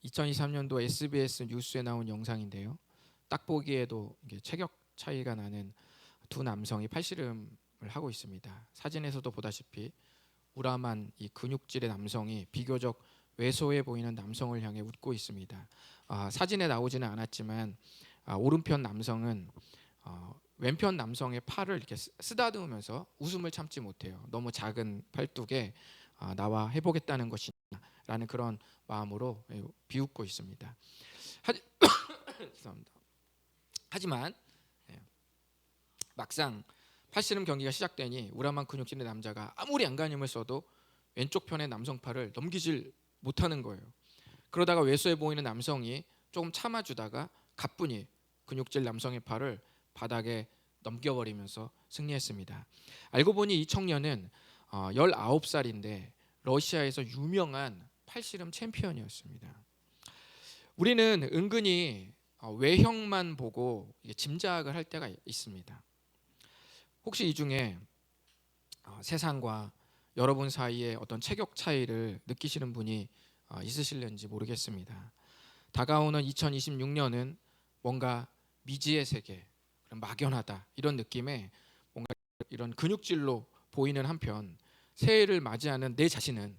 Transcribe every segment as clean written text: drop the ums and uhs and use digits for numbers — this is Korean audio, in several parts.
2023년도 SBS 뉴스에 나온 영상인데요. 딱 보기에도 이게 체격 차이가 나는 두 남성이 팔씨름을 하고 있습니다. 사진에서도 보다시피 우람한 이 근육질의 남성이 비교적 왜소해 보이는 남성을 향해 웃고 있습니다. 사진에 나오지는 않았지만 오른편 남성은 왼편 남성의 팔을 이렇게 쓰다듬으면서 웃음을 참지 못해요. 너무 작은 팔뚝에 나와 해보겠다는 것이냐라는 그런 마음으로 비웃고 있습니다. 하지만 막상 팔씨름 경기가 시작되니 우람한 근육질의 남자가 아무리 안간힘을 써도 왼쪽 편의 남성 팔을 넘기질 못하는 거예요. 그러다가 왜소해 보이는 남성이 조금 참아주다가 가뿐히 근육질 남성의 팔을 바닥에 넘겨버리면서 승리했습니다. 알고 보니 이 청년은 19살인데 러시아에서 유명한 팔씨름 챔피언이었습니다. 우리는 은근히 외형만 보고 짐작을 할 때가 있습니다. 혹시 이 중에 세상과 여러분 사이에 어떤 체격 차이를 느끼시는 분이 있으실는지 모르겠습니다. 다가오는 2026년은 뭔가 미지의 세계, 막연하다 이런 느낌에 뭔가 이런 근육질로 보이는 한편 새해를 맞이하는 내 자신은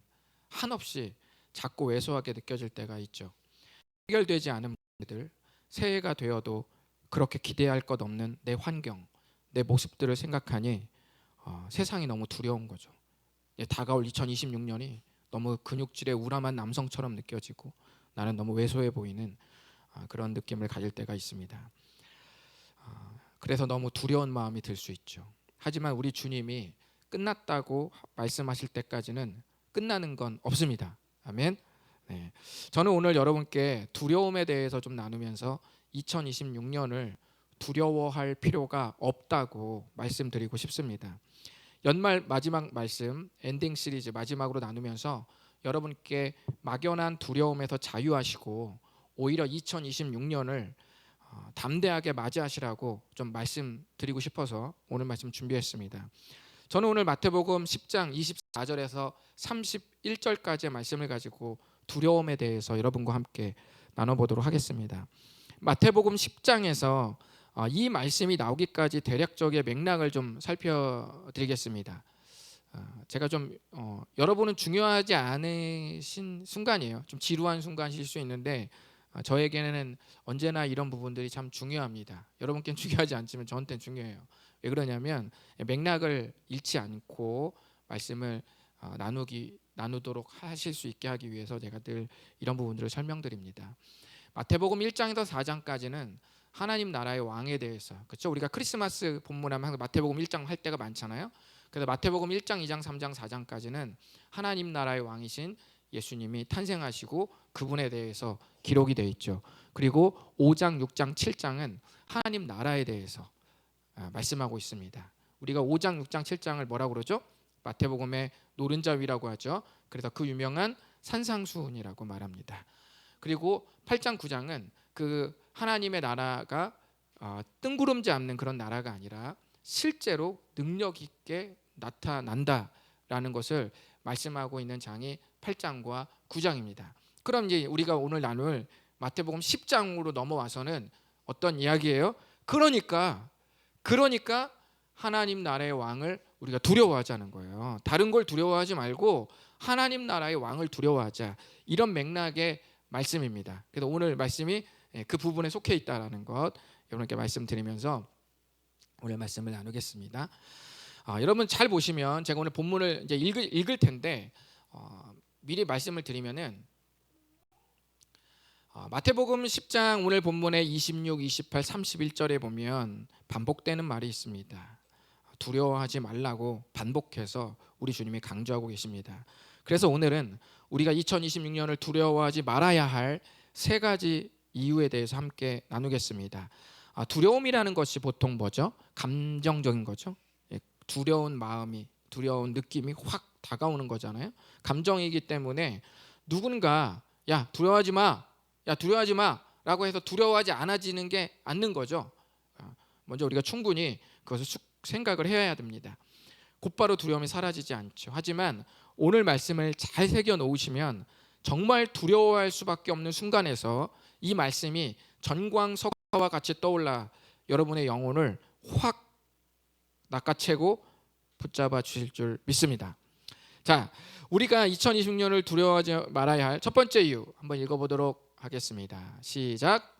한없이 작고 왜소하게 느껴질 때가 있죠. 해결되지 않은 문제들, 새해가 되어도 그렇게 기대할 것 없는 내 환경, 내 모습들을 생각하니 세상이 너무 두려운 거죠. 다가올 2026년이 너무 근육질의 우람한 남성처럼 느껴지고 나는 너무 왜소해 보이는 그런 느낌을 가질 때가 있습니다. 그래서 너무 두려운 마음이 들 수 있죠. 하지만 우리 주님이 끝났다고 말씀하실 때까지는 끝나는 건 없습니다. 아멘. 네. 저는 오늘 여러분께 두려움에 대해서 좀 나누면서 2026년을 두려워할 필요가 없다고 말씀드리고 싶습니다. 연말 마지막 말씀 엔딩 시리즈 마지막으로 나누면서 여러분께 막연한 두려움에서 자유하시고 오히려 2026년을 담대하게 맞이하시라고 좀 말씀드리고 싶어서 오늘 말씀 준비했습니다. 저는 오늘 마태복음 10장 24절에서 31절까지의 말씀을 가지고 두려움에 대해서 여러분과 함께 나눠보도록 하겠습니다. 마태복음 10장에서 이 말씀이 나오기까지 대략적인 맥락을 좀 살펴드리겠습니다. 제가 좀 여러분은 중요하지 않으신 순간이에요. 좀 지루한 순간일 수 있는데 저에게는 언제나 이런 부분들이 참 중요합니다. 여러분께는 중요하지 않지만 저한테는 중요해요. 왜 그러냐면 맥락을 잃지 않고 말씀을 나누도록 하실 수 있게 하기 위해서 제가 늘 이런 부분들을 설명드립니다. 마태복음 1장에서 4장까지는 하나님 나라의 왕에 대해서, 그렇죠? 우리가 크리스마스 본문하면 마태복음 1장 할 때가 많잖아요. 그래서 마태복음 1장, 2장, 3장, 4장까지는 하나님 나라의 왕이신 예수님이 탄생하시고 그분에 대해서 기록이 되어 있죠. 그리고 5장, 6장, 7장은 하나님 나라에 대해서 말씀하고 있습니다. 우리가 5장, 6장, 7장을 뭐라고 그러죠? 마태복음의 노른자 위라고 하죠. 그래서 그 유명한 산상수훈이라고 말합니다. 그리고 8장, 9장은 그 하나님의 나라가 뜬구름 잡는 그런 나라가 아니라 실제로 능력 있게 나타난다라는 것을 말씀하고 있는 장이 8장과 9장입니다. 그럼 이제 우리가 오늘 나눌 마태복음 10장으로 넘어와서는 어떤 이야기예요? 그러니까 하나님 나라의 왕을 우리가 두려워하자는 거예요. 다른 걸 두려워하지 말고 하나님 나라의 왕을 두려워하자, 이런 맥락의 말씀입니다. 그래서 오늘 말씀이 그 부분에 속해 있다라는 것 여러분께 말씀드리면서 오늘 말씀을 나누겠습니다. 여러분 잘 보시면 제가 오늘 본문을 이제 읽을 텐데 미리 말씀을 드리면은 마태복음 10장 오늘 본문의 26, 28, 31절에 보면 반복되는 말이 있습니다. 두려워하지 말라고 반복해서 우리 주님이 강조하고 계십니다. 그래서 오늘은 우리가 2026년을 두려워하지 말아야 할 세 가지 이유에 대해서 함께 나누겠습니다. 두려움이라는 것이 보통 뭐죠? 감정적인 거죠. 두려운 마음이, 두려운 느낌이 확 다가오는 거잖아요. 감정이기 때문에 누군가 야 두려워하지 마 라고 해서 두려워하지 않아지는 게 않는 거죠. 먼저 우리가 충분히 그것을 생각을 해야 됩니다. 곧바로 두려움이 사라지지 않죠. 하지만 오늘 말씀을 잘 새겨 놓으시면 정말 두려워할 수밖에 없는 순간에서 이 말씀이 전광석화와 같이 떠올라 여러분의 영혼을 확 낚아채고 붙잡아 주실 줄 믿습니다. 자, 우리가 2026년을 두려워하지 말아야 할 첫 번째 이유 한번 읽어보도록 하겠습니다. 시작.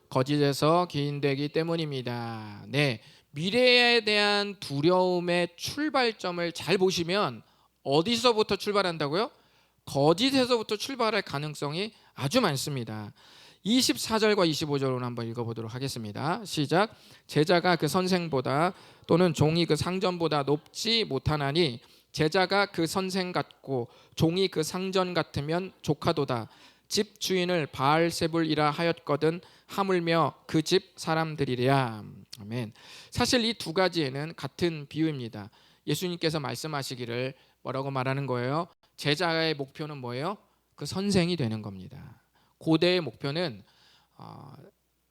거짓에서 기인되기 때문입니다. 네, 미래에 대한 두려움의 출발점을 잘 보시면 어디서부터 출발한다고요? 거짓에서부터 출발할 가능성이 아주 많습니다. 24절과 25절로 한번 읽어보도록 하겠습니다. 시작. 제자가 그 선생보다 또는 종이 그 상전보다 높지 못하나니 제자가 그 선생 같고 종이 그 상전 같으면 조카도다. 집 주인을 바알세불이라 하였거든 하물며 그 집 사람들이랴. 아멘. 사실 이 두 가지에는 같은 비유입니다. 예수님께서 말씀하시기를 뭐라고 말하는 거예요? 제자의 목표는 뭐예요? 그 선생이 되는 겁니다. 고대의 목표는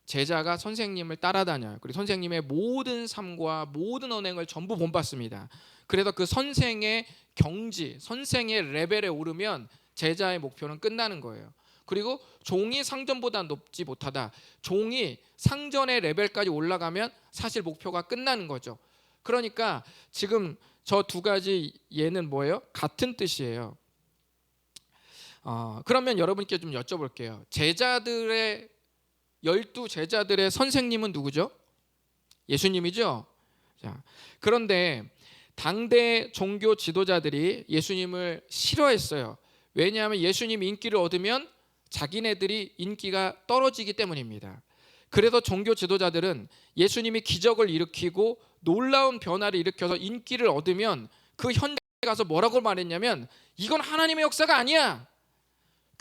제자가 선생님을 따라다녀요. 그리고 선생님의 모든 삶과 모든 언행을 전부 본받습니다. 그래서 그 선생의 경지, 선생의 레벨에 오르면 제자의 목표는 끝나는 거예요. 그리고 종이 상전보다 높지 못하다. 종이 상전의 레벨까지 올라가면 사실 목표가 끝나는 거죠. 그러니까 지금 저 두 가지 예는 뭐예요? 같은 뜻이에요. 그러면 여러분께 좀 여쭤볼게요. 제자들의 12제자들의 선생님은 누구죠? 예수님이죠. 자, 그런데 당대 종교 지도자들이 예수님을 싫어했어요. 왜냐하면 예수님 인기를 얻으면 자기네들이 인기가 떨어지기 때문입니다. 그래서 종교 지도자들은 예수님이 기적을 일으키고 놀라운 변화를 일으켜서 인기를 얻으면 그 현장에 가서 뭐라고 말했냐면 이건 하나님의 역사가 아니야.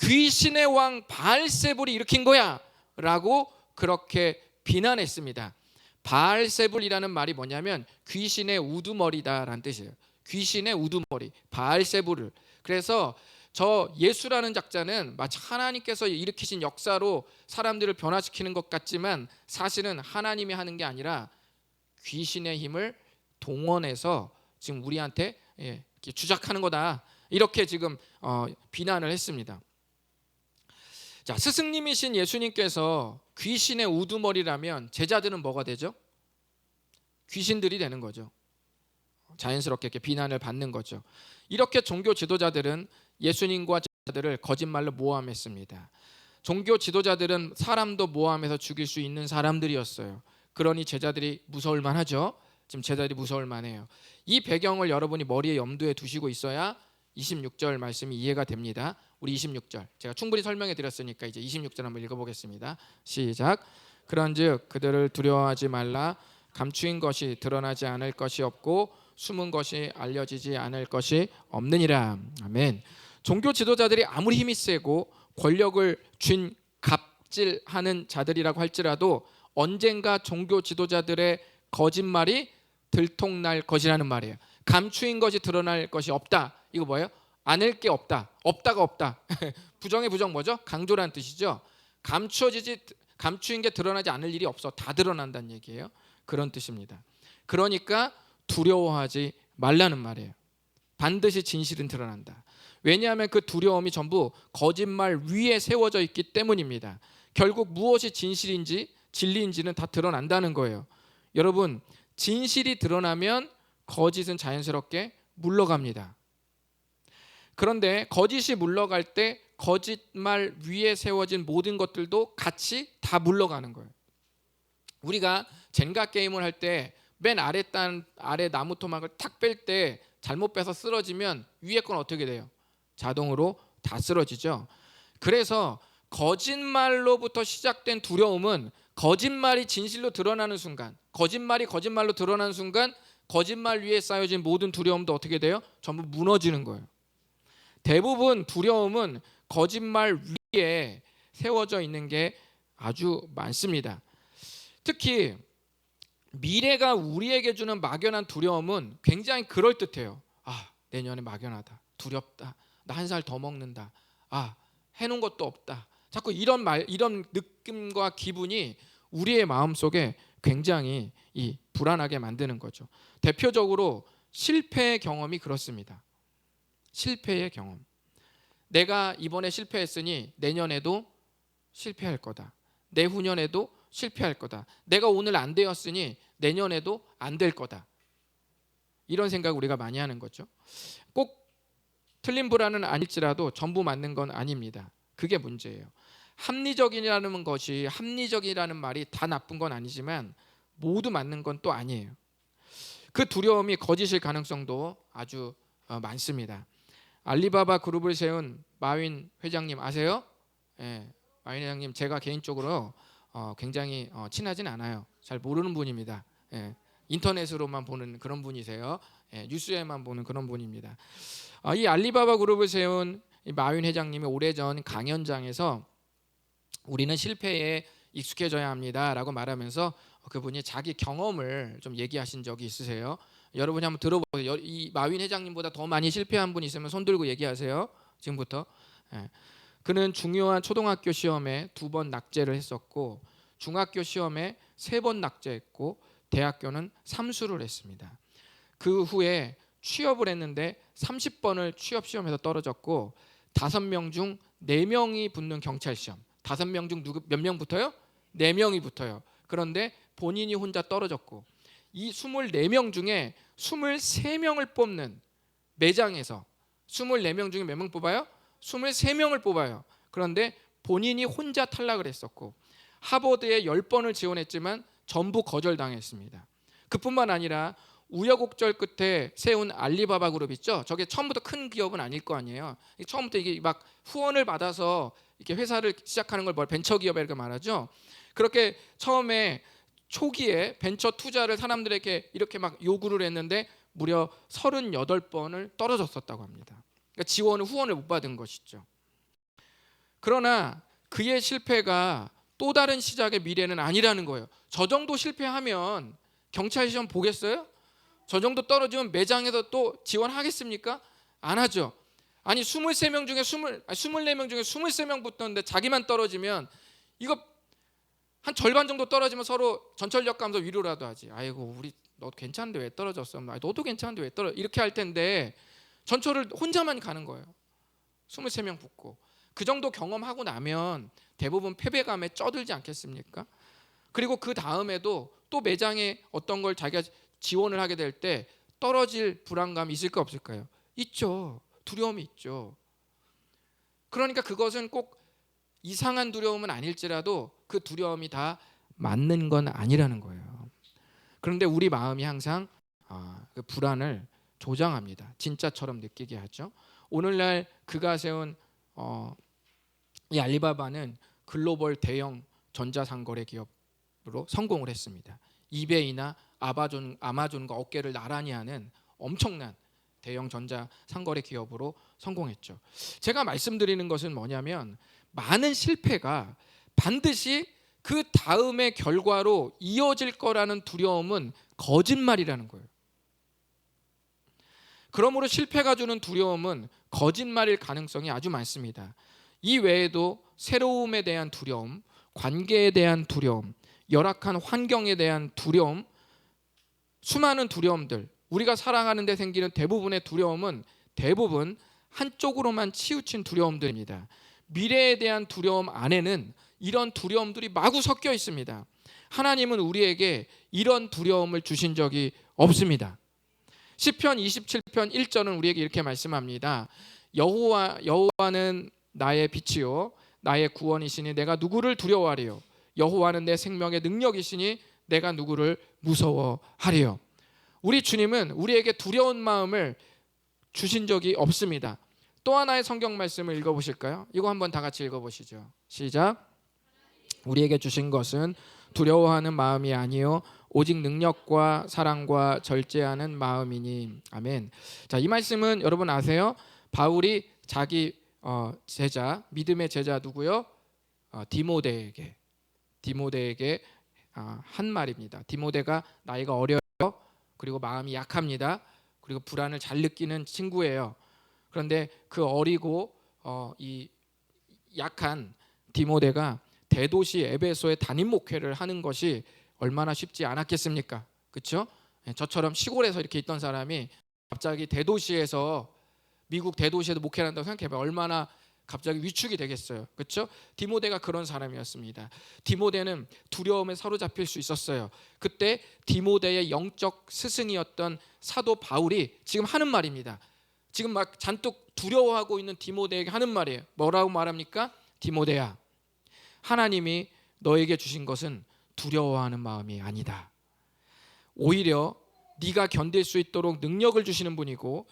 귀신의 왕 바알세불이 일으킨 거야 라고 그렇게 비난했습니다. 바알세불이라는 말이 뭐냐면 귀신의 우두머리다라는 뜻이에요. 귀신의 우두머리, 바알세불을. 그래서 저 예수라는 작자는 마치 하나님께서 일으키신 역사로 사람들을 변화시키는 것 같지만 사실은 하나님이 하는 게 아니라 귀신의 힘을 동원해서 지금 우리한테 주작하는 거다. 이렇게 지금 비난을 했습니다. 자, 스승님이신 예수님께서 귀신의 우두머리라면 제자들은 뭐가 되죠? 귀신들이 되는 거죠. 자연스럽게 이렇게 비난을 받는 거죠. 이렇게 종교 지도자들은 예수님과 제자들을 거짓말로 모함했습니다. 종교 지도자들은 사람도 모함해서 죽일 수 있는 사람들이었어요. 그러니 제자들이 무서울 만하죠. 지금 제자들이 무서울 만해요. 이 배경을 여러분이 머리에 염두에 두시고 있어야 26절 말씀이 이해가 됩니다. 우리 26절 제가 충분히 설명해 드렸으니까 이제 26절 한번 읽어보겠습니다. 시작. 그런즉 그들을 두려워하지 말라. 감추인 것이 드러나지 않을 것이 없고 숨은 것이 알려지지 않을 것이 없느니라. 아멘. 종교 지도자들이 아무리 힘이 세고 권력을 쥔 갑질하는 자들이라고 할지라도 언젠가 종교 지도자들의 거짓말이 들통날 것이라는 말이에요. 감추인 것이 드러날 것이 없다. 이거 뭐예요? 않을 게 없다. 없다가 없다. 부정의 부정 뭐죠? 강조라는 뜻이죠. 감추인 게 드러나지 않을 일이 없어. 다 드러난다는 얘기예요. 그런 뜻입니다. 그러니까 두려워하지 말라는 말이에요. 반드시 진실은 드러난다. 왜냐하면 그 두려움이 전부 거짓말 위에 세워져 있기 때문입니다. 결국 무엇이 진실인지 진리인지는 다 드러난다는 거예요. 여러분, 진실이 드러나면 거짓은 자연스럽게 물러갑니다. 그런데 거짓이 물러갈 때 거짓말 위에 세워진 모든 것들도 같이 다 물러가는 거예요. 우리가 젠가 게임을 할 때 맨 아래 나무 토막을 탁 뺄 때 잘못 빼서 쓰러지면 위에 건 어떻게 돼요? 자동으로 다 쓰러지죠. 그래서 거짓말로부터 시작된 두려움은 거짓말이 진실로 드러나는 순간, 거짓말이 거짓말로 드러나는 순간 거짓말 위에 쌓여진 모든 두려움도 어떻게 돼요? 전부 무너지는 거예요. 대부분 두려움은 거짓말 위에 세워져 있는 게 아주 많습니다. 특히 미래가 우리에게 주는 막연한 두려움은 굉장히 그럴듯해요. 내년에 막연하다. 두렵다. 나 한 살 더 먹는다. 해놓은 것도 없다. 자꾸 이런 느낌과 기분이 우리의 마음속에 굉장히 불안하게 만드는 거죠. 대표적으로 실패의 경험이 그렇습니다. 실패의 경험. 내가 이번에 실패했으니 내년에도 실패할 거다. 내후년에도 실패할 거다. 내가 오늘 안 되었으니 내년에도 안 될 거다. 이런 생각 우리가 많이 하는 거죠. 꼭 틀린 불안은 아닐지라도 전부 맞는 건 아닙니다. 그게 문제예요. 합리적이라는 것이, 합리적이라는 말이 다 나쁜 건 아니지만 모두 맞는 건 또 아니에요. 그 두려움이 거짓일 가능성도 아주 많습니다. 알리바바 그룹을 세운 마윈 회장님 아세요? 예, 마윈 회장님 제가 개인적으로 굉장히 친하진 않아요. 잘 모르는 분입니다. 예, 인터넷으로만 보는 그런 분이세요. 예, 뉴스에만 보는 그런 분입니다. 이 알리바바 그룹을 세운 이 마윈 회장님이 오래전 강연장에서 우리는 실패에 익숙해져야 합니다라고 말하면서 그분이 자기 경험을 좀 얘기하신 적이 있으세요? 여러분이 한번 들어보세요. 이 마윈 회장님보다 더 많이 실패한 분 있으면 손 들고 얘기하세요. 지금부터. 예. 그는 중요한 초등학교 시험에 2번 낙제를 했었고 중학교 시험에 3번 낙제했고 대학교는 삼수를 했습니다. 그 후에 취업을 했는데 30번을 취업 시험에서 떨어졌고 5명 중 4명이 붙는 경찰 시험. 5명 중 몇 명 붙어요? 4명이 붙어요. 그런데 본인이 혼자 떨어졌고 이 24명 중에 23명을 뽑는 매장에서 24명 중에 몇 명 뽑아요? 23명을 뽑아요. 그런데 본인이 혼자 탈락을 했었고 하버드에 10번을 지원했지만 전부 거절당했습니다. 그뿐만 아니라 우여곡절 끝에 세운 알리바바 그룹 있죠. 저게 처음부터 큰 기업은 아닐 거 아니에요. 처음부터 이게 막 후원을 받아서 이렇게 회사를 시작하는 걸 벤처 기업이라고 말하죠. 그렇게 처음에 초기에 벤처 투자를 사람들에게 이렇게 막 요구를 했는데 무려 38번을 떨어졌었다고 합니다. 그러니까 지원을 후원을 못 받은 것이죠. 그러나 그의 실패가 또 다른 시작의 미래는 아니라는 거예요. 저 정도 실패하면 경찰 시험 보겠어요? 저 정도 떨어지면 매장에서 또 지원하겠습니까? 안 하죠. 아니 24명 중에 24명 중에 23명 붙었는데 자기만 떨어지면 이거 한 절반 정도 떨어지면 서로 전철역 가면서 위로라도 하지. 아이고 우리 너 괜찮은데 왜 떨어졌어? 너도 괜찮은데 왜 떨어져? 이렇게 할 텐데 전철을 혼자만 가는 거예요. 23명 붙고. 그 정도 경험하고 나면 대부분 패배감에 쩌들지 않겠습니까? 그리고 그 다음에도 또 매장에 어떤 걸 자기가 지원을 하게 될 때 떨어질 불안감이 있을까 없을까요? 있죠. 두려움이 있죠. 그러니까 그것은 꼭 이상한 두려움은 아닐지라도 그 두려움이 다 맞는 건 아니라는 거예요. 그런데 우리 마음이 항상 그 불안을 조장합니다. 진짜처럼 느끼게 하죠. 오늘날 그가 세운 이 알리바바는 글로벌 대형 전자상거래 기업으로 성공을 했습니다. 이베이나 아마존과 어깨를 나란히 하는 엄청난 대형 전자상거래 기업으로 성공했죠. 제가 말씀드리는 것은 뭐냐면 많은 실패가 반드시 그 다음의 결과로 이어질 거라는 두려움은 거짓말이라는 거예요. 그러므로 실패가 주는 두려움은 거짓말일 가능성이 아주 많습니다. 이 외에도 새로움에 대한 두려움, 관계에 대한 두려움, 열악한 환경에 대한 두려움, 수많은 두려움들, 우리가 살아가는 데 생기는 대부분의 두려움은 대부분 한쪽으로만 치우친 두려움들입니다. 미래에 대한 두려움 안에는 이런 두려움들이 마구 섞여 있습니다. 하나님은 우리에게 이런 두려움을 주신 적이 없습니다. 시편 27편 1절은 우리에게 이렇게 말씀합니다. 여호와는 나의 빛이요 나의 구원이시니 내가 누구를 두려워하리요. 여호와는 내 생명의 능력이시니 내가 누구를 무서워하리요. 우리 주님은 우리에게 두려운 마음을 주신 적이 없습니다. 또 하나의 성경 말씀을 읽어보실까요? 이거 한번 다 같이 읽어보시죠. 시작. 우리에게 주신 것은 두려워하는 마음이 아니요 오직 능력과 사랑과 절제하는 마음이니. 아멘. 자, 이 말씀은 여러분 아세요? 바울이 자기 제자, 믿음의 제자 누구요? 디모데에게 한 말입니다. 디모데가 나이가 어려요. 그리고 마음이 약합니다. 그리고 불안을 잘 느끼는 친구예요. 그런데 그 어리고 이 약한 디모데가 대도시 에베소의 담임 목회를 하는 것이 얼마나 쉽지 않았겠습니까? 그렇죠? 저처럼 시골에서 이렇게 있던 사람이 갑자기 대도시에서 미국 대도시에도 목회를 한다고 생각해봐요. 얼마나 갑자기 위축이 되겠어요. 그렇죠? 디모데가 그런 사람이었습니다. 디모데는 두려움에 사로잡힐 수 있었어요. 그때 디모데의 영적 스승이었던 사도 바울이 지금 하는 말입니다. 지금 막 잔뜩 두려워하고 있는 디모데에게 하는 말이에요. 뭐라고 말합니까? 디모데야, 하나님이 너에게 주신 것은 두려워하는 마음이 아니다. 오히려 네가 견딜 수 있도록 능력을 주시는 분이고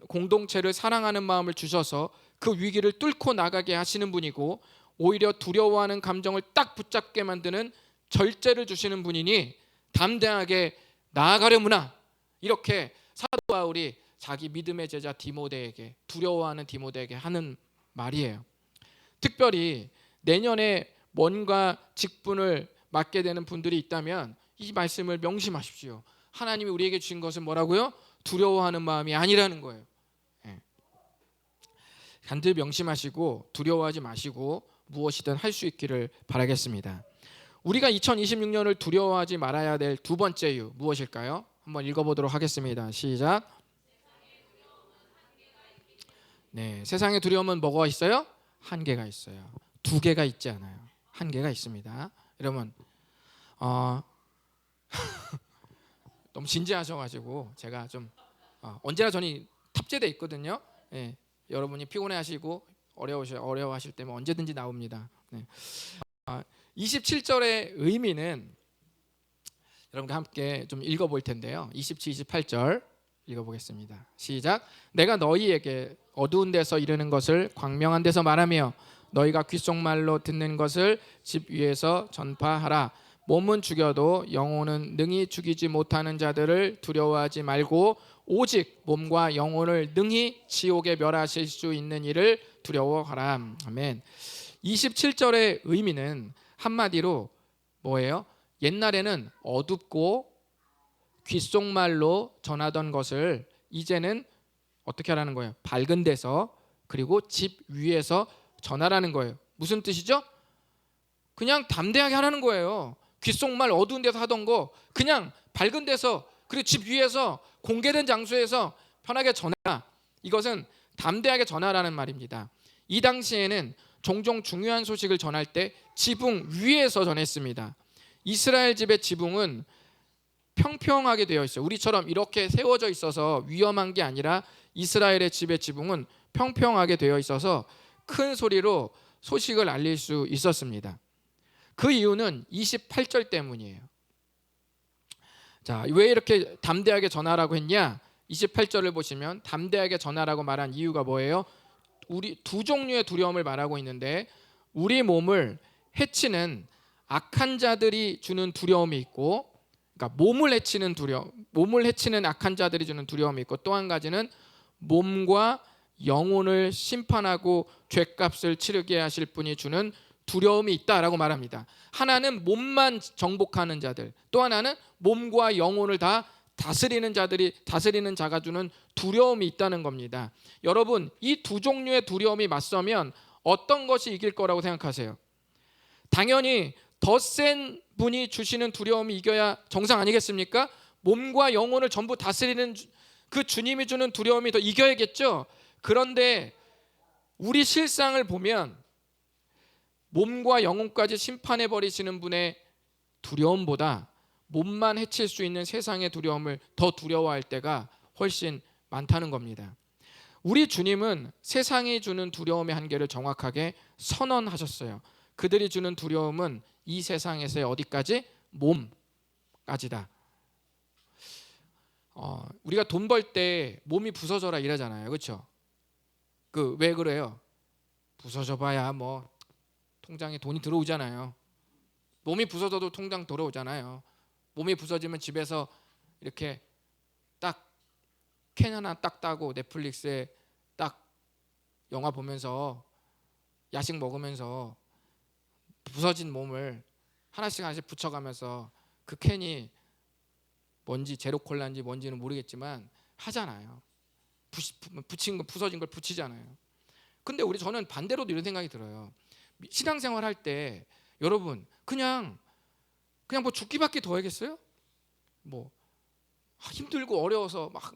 공동체를 사랑하는 마음을 주셔서 그 위기를 뚫고 나가게 하시는 분이고 오히려 두려워하는 감정을 딱 붙잡게 만드는 절제를 주시는 분이니 담대하게 나아가려무나. 이렇게 사도 바울이 자기 믿음의 제자 디모데에게, 두려워하는 디모데에게 하는 말이에요. 특별히 내년에 뭔가 직분을 맡게 되는 분들이 있다면 이 말씀을 명심하십시오. 하나님이 우리에게 주신 것은 뭐라고요? 두려워하는 마음이 아니라는 거예요. 간들 명심하시고 두려워하지 마시고 무엇이든 할 수 있기를 바라겠습니다. 우리가 2026년을 두려워하지 말아야 될 두 번째 이유 무엇일까요? 한번 읽어보도록 하겠습니다. 시작. 네, 세상의 두려움은 뭐가 있어요? 한계가 있어요. 두 개가 있지 않아요. 한계가 있습니다. 여러분, 너무 진지하셔가지고 제가 좀 언제나 저는 탑재돼 있거든요. 네, 여러분이 피곤해하시고 어려워하실 때면 언제든지 나옵니다. 네. 27절의 의미는 여러분과 함께 좀 읽어볼 텐데요. 27, 28절 읽어보겠습니다. 시작. 내가 너희에게 어두운 데서 이르는 것을 광명한 데서 말하며 너희가 귓속말로 듣는 것을 집 위에서 전파하라. 몸은 죽여도 영혼은 능히 죽이지 못하는 자들을 두려워하지 말고 오직 몸과 영혼을 능히 지옥에 멸하실 수 있는 이를 두려워하라. 아멘. 27절의 의미는 한마디로 뭐예요? 옛날에는 어둡고 귓속말로 전하던 것을 이제는 어떻게 하라는 거예요? 밝은 데서, 그리고 집 위에서 전하라는 거예요. 무슨 뜻이죠? 그냥 담대하게 하라는 거예요. 귓속말 어두운 데서 하던 거 그냥 밝은 데서, 그리고 집 위에서 공개된 장소에서 편하게 전해라. 이것은 담대하게 전하라는 말입니다. 이 당시에는 종종 중요한 소식을 전할 때 지붕 위에서 전했습니다. 이스라엘 집의 지붕은 평평하게 되어 있어요. 우리처럼 이렇게 세워져 있어서 위험한 게 아니라 이스라엘의 집의 지붕은 평평하게 되어 있어서 큰 소리로 소식을 알릴 수 있었습니다. 그 이유는 28절 때문이에요. 자, 왜 이렇게 담대하게 전하라고 했냐? 28절을 보시면 담대하게 전하라고 말한 이유가 뭐예요? 우리 두 종류의 두려움을 말하고 있는데 우리 몸을 해치는 악한 자들이 주는 두려움이 있고, 그러니까 몸을 해치는 두려움, 몸을 해치는 악한 자들이 주는 두려움이 있고, 또 한 가지는 몸과 영혼을 심판하고 죄값을 치르게 하실 분이 주는 두려움이 있다라고 말합니다. 하나는 몸만 정복하는 자들, 또 하나는 몸과 영혼을 다 다스리는 자가 주는 두려움이 있다는 겁니다. 여러분, 이 두 종류의 두려움이 맞서면 어떤 것이 이길 거라고 생각하세요? 당연히 더 센 분이 주시는 두려움이 이겨야 정상 아니겠습니까? 몸과 영혼을 전부 다스리는 그 주님이 주는 두려움이 더 이겨야겠죠. 그런데 우리 실상을 보면 몸과 영혼까지 심판해 버리시는 분의 두려움보다 몸만 해칠 수 있는 세상의 두려움을 더 두려워할 때가 훨씬 많다는 겁니다. 우리 주님은 세상이 주는 두려움의 한계를 정확하게 선언하셨어요. 그들이 주는 두려움은 이 세상에서의 어디까지? 몸까지다. 우리가 돈 벌 때 몸이 부서져라 이러잖아요. 그렇죠? 왜 그래요? 부서져봐야 뭐 통장에 돈이 들어오잖아요. 몸이 부서져도 통장 들어오잖아요. 몸이 부서지면 집에서 이렇게 딱 캔 하나 딱 따고 넷플릭스에 딱 영화 보면서 야식 먹으면서 부서진 몸을 하나씩 붙여가면서 그 캔이 뭔지 제로콜라인지 뭔지는 모르겠지만 하잖아요. 붙인 거 부서진 걸 붙이잖아요. 근데 저는 반대로도 이런 생각이 들어요. 신앙생활 할 때 여러분 그냥 뭐 죽기밖에 더 하겠어요? 뭐 힘들고 어려워서 막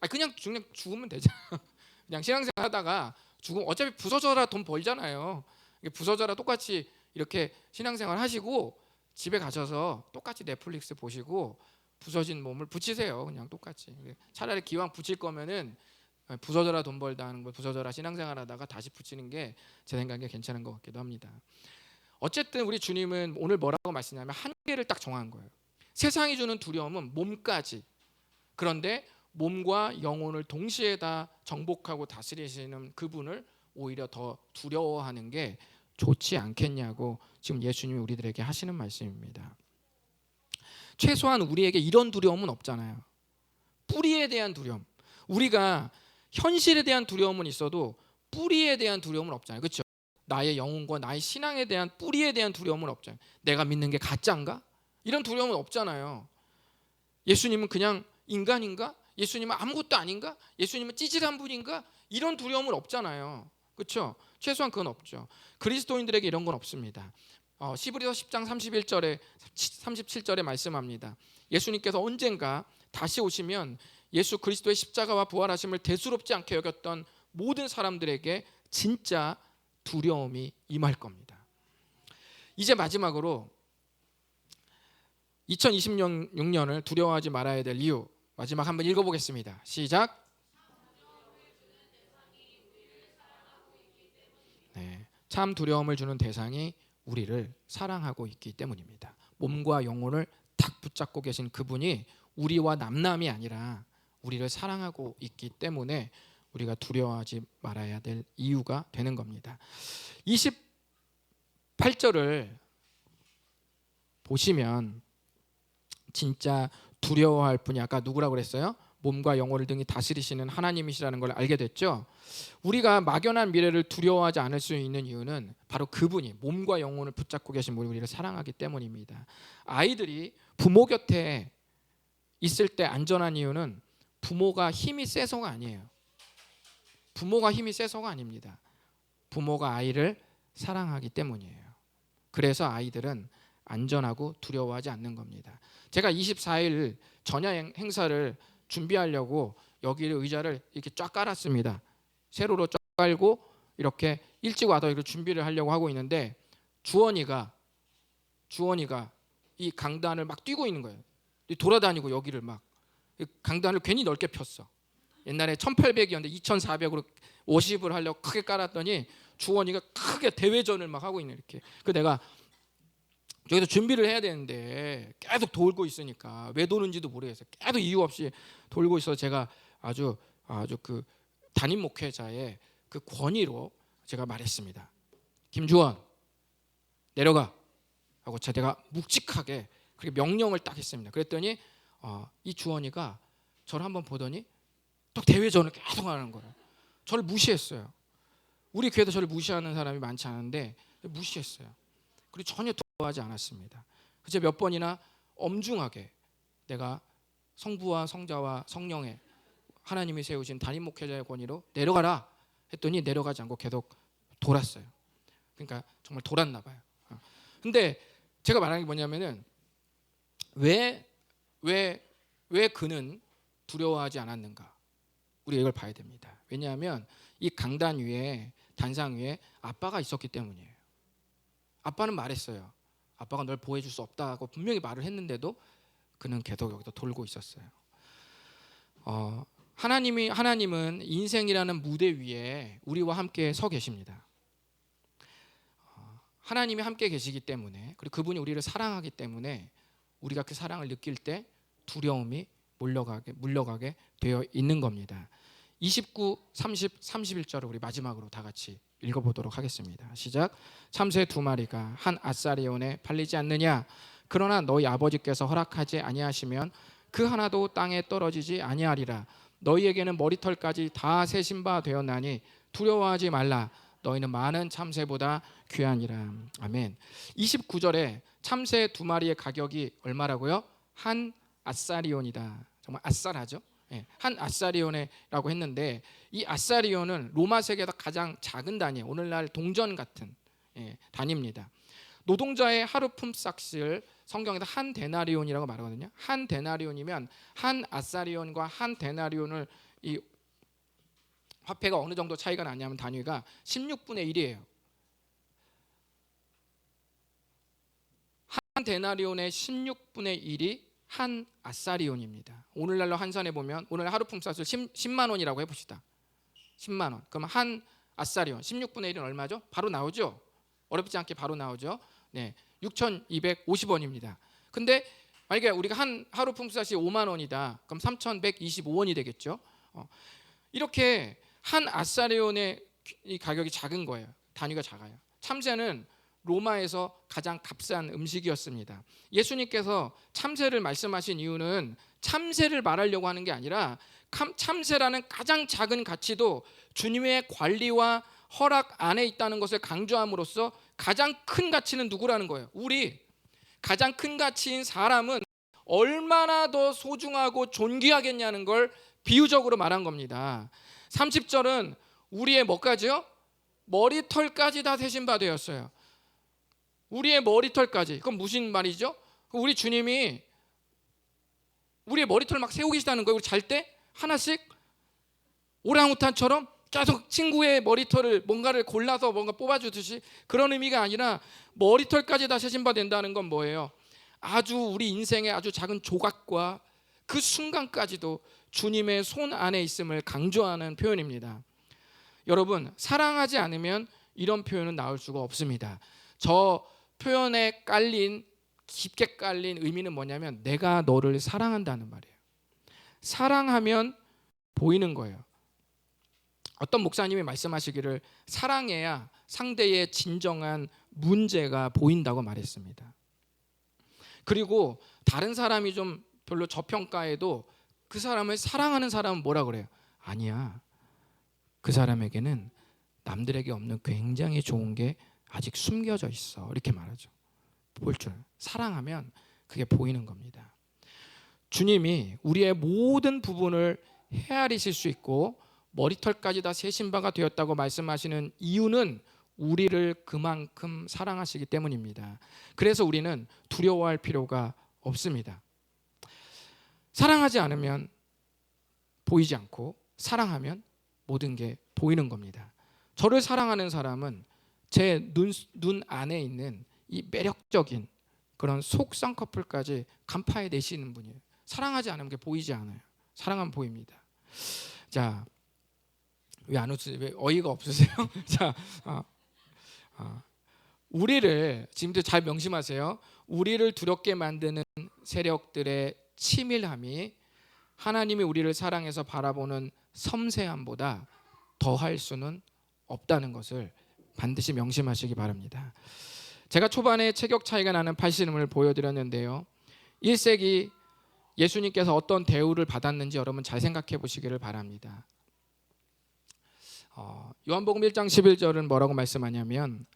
그냥 죽으면 되잖아요. 그냥 신앙생활 하다가 죽으면 어차피 부서져라 돈 벌잖아요. 부서져라 똑같이 이렇게 신앙생활 하시고 집에 가셔서 똑같이 넷플릭스 보시고 부서진 몸을 붙이세요. 그냥 똑같이. 차라리 기왕 붙일 거면은 부서져라 돈 벌다 하는 거, 부서져라 신앙생활 하다가 다시 붙이는 게 제 생각에 괜찮은 것 같기도 합니다. 어쨌든 우리 주님은 오늘 뭐라고 말씀하냐면 한계를 딱 정한 거예요. 세상이 주는 두려움은 몸까지. 그런데 몸과 영혼을 동시에 다 정복하고 다스리시는 그분을 오히려 더 두려워하는 게 좋지 않겠냐고 지금 예수님이 우리들에게 하시는 말씀입니다. 최소한 우리에게 이런 두려움은 없잖아요. 뿌리에 대한 두려움. 우리가 현실에 대한 두려움은 있어도 뿌리에 대한 두려움은 없잖아요. 그렇죠? 나의 영혼과 나의 신앙에 대한 뿌리에 대한 두려움은 없잖아요. 내가 믿는 게 가짜인가? 이런 두려움은 없잖아요. 예수님은 그냥 인간인가? 예수님은 아무것도 아닌가? 예수님은 찌질한 분인가? 이런 두려움은 없잖아요. 그렇죠? 최소한 그건 없죠. 그리스도인들에게 이런 건 없습니다. 시브리서 10장 31절에 37절에 말씀합니다. 예수님께서 언젠가 다시 오시면 예수 그리스도의 십자가와 부활하심을 대수롭지 않게 여겼던 모든 사람들에게 진짜 두려움이 임할 겁니다. 이제 마지막으로 2026년을 두려워하지 말아야 될 이유 마지막 한번 읽어보겠습니다. 시작. 네, 참 두려움을 주는 대상이 우리를 사랑하고 있기 때문입니다. 몸과 영혼을 딱 붙잡고 계신 그분이 우리와 남남이 아니라 우리를 사랑하고 있기 때문에 우리가 두려워하지 말아야 될 이유가 되는 겁니다. 28절을 보시면 진짜 두려워할 분이 아까 누구라고 그랬어요? 몸과 영혼을 등이 다스리시는 하나님이시라는 걸 알게 됐죠. 우리가 막연한 미래를 두려워하지 않을 수 있는 이유는 바로 그분이 몸과 영혼을 붙잡고 계신 분이 우리를 사랑하기 때문입니다. 아이들이 부모 곁에 있을 때 안전한 이유는 부모가 힘이 세서가 아니에요. 부모가 힘이 세서가 아닙니다. 부모가 아이를 사랑하기 때문이에요. 그래서 아이들은 안전하고 두려워하지 않는 겁니다. 제가 24일 전야 행사를 준비하려고 여기를 의자를 이렇게 쫙 깔았습니다. 세로로 쫙 깔고 이렇게 일찍 와서 이걸 준비를 하려고 하고 있는데 주원이가 이 강단을 막 뛰고 있는 거예요. 돌아다니고 여기를 막 강단을 괜히 넓게 폈어. 옛날에 1800이었는데 2400으로 50을 하려고 크게 깔았더니 주원이가 크게 대회전을 막 하고 있는 이렇게. 그 내가 여기서 준비를 해야 되는데 계속 돌고 있으니까 왜 도는지도 모르겠어요. 계속 이유 없이 돌고 있어서 제가 아주 그 담임 목회자의 그 권위로 제가 말했습니다. 김주원 내려가 하고 제가 묵직하게 그렇게 명령을 딱 했습니다. 그랬더니 이 주원이가 저를 한번 보더니 또 대회전을 계속 하는 거예요. 저를 무시했어요. 우리 교회도 저를 무시하는 사람이 많지 않은데 무시했어요. 그리고 전혀 두려워하지 않았습니다. 그래서 몇 번이나 엄중하게 내가 성부와 성자와 성령의 하나님이 세우신 담임 목회자의 권위로 내려가라 했더니 내려가지 않고 계속 돌았어요. 그러니까 정말 돌았나 봐요. 근데 제가 말하는 게 뭐냐면은 왜 그는 두려워하지 않았는가? 우리 이걸 봐야 됩니다. 왜냐하면 이 강단 위에 단상 위에 아빠가 있었기 때문이에요. 아빠는 말했어요. 아빠가 널 보호해 줄 수 없다고 분명히 말을 했는데도 그는 계속 여기서 돌고 있었어요. 하나님은 인생이라는 무대 위에 우리와 함께 서 계십니다. 하나님이 함께 계시기 때문에 그리고 그분이 우리를 사랑하기 때문에 우리가 그 사랑을 느낄 때 두려움이 물러가게 되어 있는 겁니다. 29, 30, 31절을 우리 마지막으로 다 같이 읽어보도록 하겠습니다. 시작. 참새 두 마리가 한 아사리온에 팔리지 않느냐? 그러나 너희 아버지께서 허락하지 아니하시면 그 하나도 땅에 떨어지지 아니하리라. 너희에게는 머리털까지 다 세신 바 되었나니 두려워하지 말라. 너희는 많은 참새보다 귀하니라. 아멘. 29절에 참새 두 마리의 가격이 얼마라고요? 한 아사리온이다. 정말 아싸라죠. 한 아사리온이라고 했는데 이 아사리온은 로마 세계에서 가장 작은 단위, 오늘날 동전 같은 단위입니다. 노동자의 하루 품삯을 성경에서 한 데나리온이라고 말하거든요. 한 데나리온이면 한 아사리온과 한 데나리온을 화폐가 어느 정도 차이가 나냐면 단위가 16분의 1이에요. 한 데나리온의 16분의 1이 한 아사리온입니다. 오늘날로 환산해 보면 오늘 하루 품삯을 10만 원이라고 해봅시다. 10만 원. 그럼 한 아사리온 16분의 1은 얼마죠? 바로 나오죠. 어렵지 않게 바로 나오죠. 네, 6,250원입니다. 근데 만약에 우리가 한 하루 품삯이 5만 원이다. 그럼 3,125원이 되겠죠. 이렇게 한 아사리온의 이 가격이 작은 거예요. 단위가 작아요. 참새는 로마에서 가장 값싼 음식이었습니다. 예수님께서 참새를 말씀하신 이유는 참새를 말하려고 하는 게 아니라 참새라는 가장 작은 가치도 주님의 관리와 허락 안에 있다는 것을 강조함으로써 가장 큰 가치는 누구라는 거예요? 우리. 가장 큰 가치인 사람은 얼마나 더 소중하고 존귀하겠냐는 걸 비유적으로 말한 겁니다. 30절은 우리의 뭐까지요? 머리털까지 다 세신 바 되었어요. 우리의 머리털까지. 그건 무슨 말이죠? 우리 주님이 우리의 머리털 막 세우고 계시다는 거예요. 우리 잘 때 하나씩 오랑우탄처럼 계속 친구의 머리털을 뭔가를 골라서 뭔가 뽑아주듯이 그런 의미가 아니라 머리털까지 다 세신 바 된다는 건 뭐예요? 아주 우리 인생의 아주 작은 조각과 그 순간까지도 주님의 손 안에 있음을 강조하는 표현입니다. 여러분, 사랑하지 않으면 이런 표현은 나올 수가 없습니다. 저 표현에 깊게 깔린 의미는 뭐냐면 내가 너를 사랑한다는 말이에요. 사랑하면 보이는 거예요. 어떤 목사님이 말씀하시기를 사랑해야 상대의 진정한 문제가 보인다고 말했습니다. 그리고 다른 사람이 좀 별로 저평가해도 그 사람을 사랑하는 사람은 뭐라 그래요? 아니야, 그 사람에게는 남들에게 없는 굉장히 좋은 게 아직 숨겨져 있어, 이렇게 말하죠. 볼 줄 사랑하면 그게 보이는 겁니다. 주님이 우리의 모든 부분을 헤아리실 수 있고 머리털까지 다 세신 바가 되었다고 말씀하시는 이유는 우리를 그만큼 사랑하시기 때문입니다. 그래서 우리는 두려워할 필요가 없습니다. 사랑하지 않으면 보이지 않고 사랑하면 모든 게 보이는 겁니다. 저를 사랑하는 사람은 제 눈 안에 있는 이 매력적인 그런 속 쌍꺼풀까지 간파해 내시는 분이에요. 사랑하지 않으면 그게 보이지 않아요. 사랑하면 보입니다. 자, 왜 안 웃으세요? 왜 어이가 없으세요? 자, 우리를 지금도 잘 명심하세요. 우리를 두렵게 만드는 세력들의 치밀함이 하나님이 우리를 사랑해서 바라보는 섬세함보다 더할 수는 없다는 것을 반드시 명심하시기 바랍니다. 제가 초반에 체격 차이가 나는 팔씨름을 보여드렸는데요. 1세기 예수님께서 어떤 대우를 받았는지 여러분 잘 생각해 보시기를 바랍니다. 요한복음 1장 11절은 뭐라고 말씀하냐면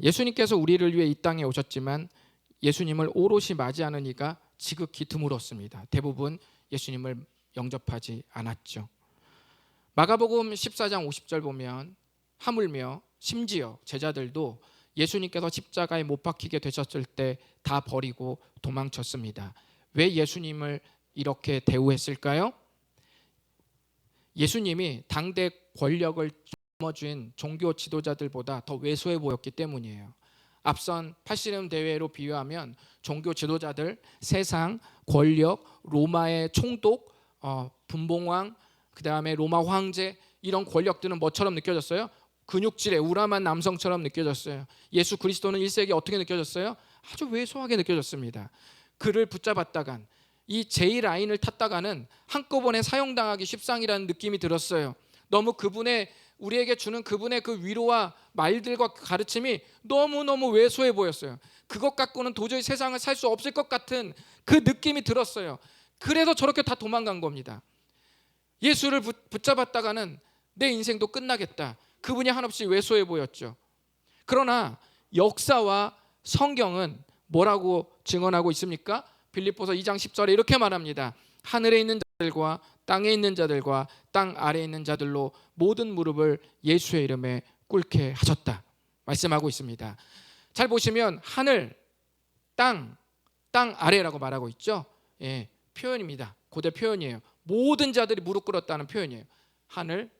예수님께서 우리를 위해 이 땅에 오셨지만 예수님을 오롯이 맞이하는 이가 지극히 드물었습니다. 대부분 예수님을 영접하지 않았죠. 마가복음 14장 50절 보면 하물며 심지어 제자들도 예수님께서 십자가에 못 박히게 되셨을 때 다 버리고 도망쳤습니다. 왜 예수님을 이렇게 대우했을까요? 예수님이 당대 권력을 짊어진 종교 지도자들보다 더 왜소해 보였기 때문이에요. 앞선 팔씨름 대회로 비유하면 종교 지도자들, 세상, 권력, 로마의 총독, 분봉왕, 그 다음에 로마 황제, 이런 권력들은 뭐처럼 느껴졌어요? 근육질의 우람한 남성처럼 느껴졌어요. 예수 그리스도는 1세기에 어떻게 느껴졌어요? 아주 왜소하게 느껴졌습니다. 그를 붙잡았다간 이 J라인을 탔다가는 한꺼번에 사형당하기 십상이라는 느낌이 들었어요. 너무 그분의 우리에게 주는 그분의 그 위로와 말들과 가르침이 너무너무 왜소해 보였어요. 그것 갖고는 도저히 세상을 살 수 없을 것 같은 그 느낌이 들었어요. 그래서 저렇게 다 도망간 겁니다. 예수를 붙잡았다가는 내 인생도 끝나겠다. 그분이 한없이 왜소해 보였죠. 그러나 역사와 성경은 뭐라고 증언하고 있습니까? 빌립보서 2장 10절에 이렇게 말합니다. 하늘에 있는 자들과 땅에 있는 자들과 땅 아래에 있는 자들로 모든 무릎을 예수의 이름에 꿇게 하셨다 말씀하고 있습니다. 잘 보시면 하늘, 땅 아래라고 말하고 있죠. 표현입니다. 고대 표현이에요. 모든 자들이 무릎 꿇었다는 표현이에요. 하늘,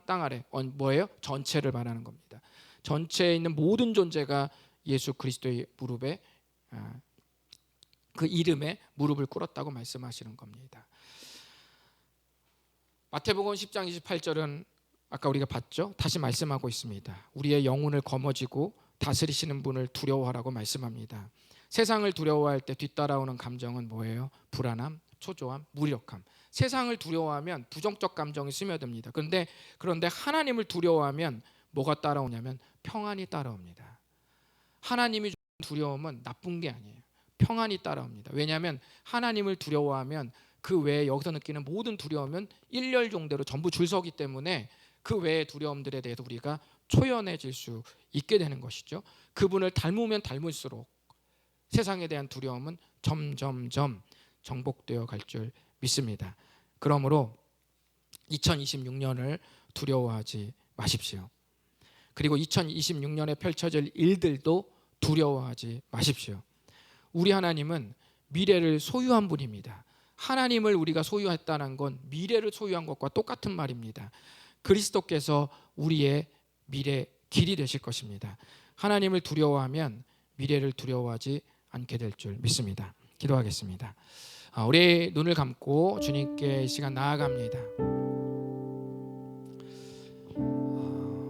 땅 아래. 뭐예요? 전체를 말하는 겁니다. 전체에 있는 모든 존재가 예수 그리스도의 무릎에, 그 이름에 무릎을 꿇었다고 말씀하시는 겁니다. 마태복음 10장 28절은 아까 우리가 봤죠? 다시 말씀하고 있습니다. 우리의 영혼을 거머쥐고 다스리시는 분을 두려워하라고 말씀합니다. 세상을 두려워할 때 뒤따라오는 감정은 뭐예요? 불안함, 초조함, 무력함. 세상을 두려워하면 부정적 감정이 스며듭니다. 그런데 하나님을 두려워하면 뭐가 따라오냐면 평안이 따라옵니다. 하나님이 주는 두려움은 나쁜 게 아니에요. 평안이 따라옵니다. 왜냐하면 하나님을 두려워하면 그 외에 여기서 느끼는 모든 두려움은 일렬종대로 전부 줄 서기 때문에 그 외의 두려움들에 대해서 우리가 초연해질 수 있게 되는 것이죠. 그분을 닮으면 닮을수록 세상에 대한 두려움은 점점점 정복되어 갈 줄 믿습니다. 그러므로 2026년을 두려워하지 마십시오. 그리고 2026년에 펼쳐질 일들도 두려워하지 마십시오. 우리 하나님은 미래를 소유한 분입니다. 하나님을 우리가 소유했다는 건 미래를 소유한 것과 똑같은 말입니다. 그리스도께서 우리의 미래 길이 되실 것입니다. 하나님을 두려워하면 미래를 두려워하지 않게 될 줄 믿습니다. 기도하겠습니다. 우리 눈을 감고 주님께 이 시간 나아갑니다.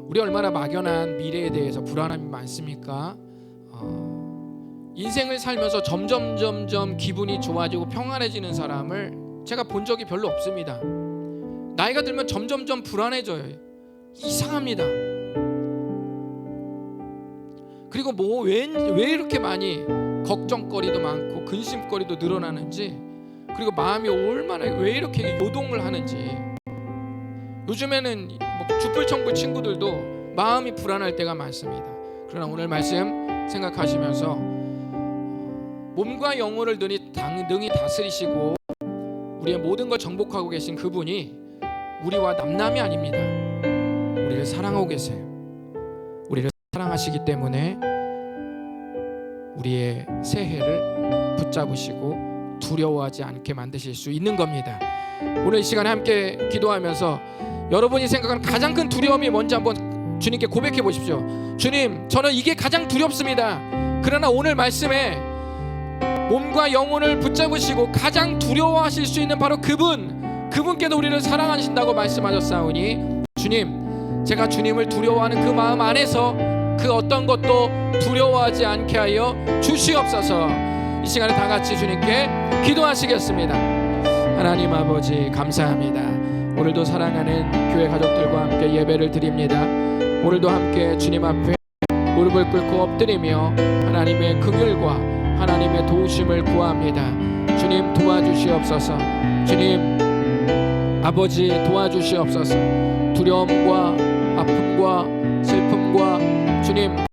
우리 얼마나 막연한 미래에 대해서 불안함이 많습니까? 인생을 살면서 점점 기분이 좋아지고 평안해지는 사람을 제가 본 적이 별로 없습니다. 나이가 들면 점점 불안해져요. 이상합니다. 그리고 왜 이렇게 많이 걱정거리도 많고 근심거리도 늘어나는지, 그리고 마음이 얼마나 왜 이렇게 요동을 하는지. 요즘에는 주풀청불 친구들도 마음이 불안할 때가 많습니다. 그러나 오늘 말씀 생각하시면서 몸과 영혼을 능히 다스리시고 우리의 모든 걸 정복하고 계신 그분이 우리와 남남이 아닙니다. 우리를 사랑하고 계세요. 우리를 사랑하시기 때문에 우리의 새해를 붙잡으시고 두려워하지 않게 만드실 수 있는 겁니다. 오늘 이 시간에 함께 기도하면서 여러분이 생각하는 가장 큰 두려움이 뭔지 한번 주님께 고백해 보십시오. 주님, 저는 이게 가장 두렵습니다. 그러나 오늘 말씀에 몸과 영혼을 붙잡으시고 가장 두려워하실 수 있는 바로 그분께도 우리를 사랑하신다고 말씀하셨사오니 주님, 제가 주님을 두려워하는 그 마음 안에서 그 어떤 것도 두려워하지 않게 하여 주시옵소서. 이 시간에 다 같이 주님께 기도하시겠습니다. 하나님 아버지, 감사합니다. 오늘도 사랑하는 교회 가족들과 함께 예배를 드립니다. 오늘도 함께 주님 앞에 무릎을 꿇고 엎드리며 하나님의 긍휼과 하나님의 도우심을 구합니다. 주님 도와주시옵소서. 주님 아버지 도와주시옵소서. 두려움과 아픔과 슬픔과 주님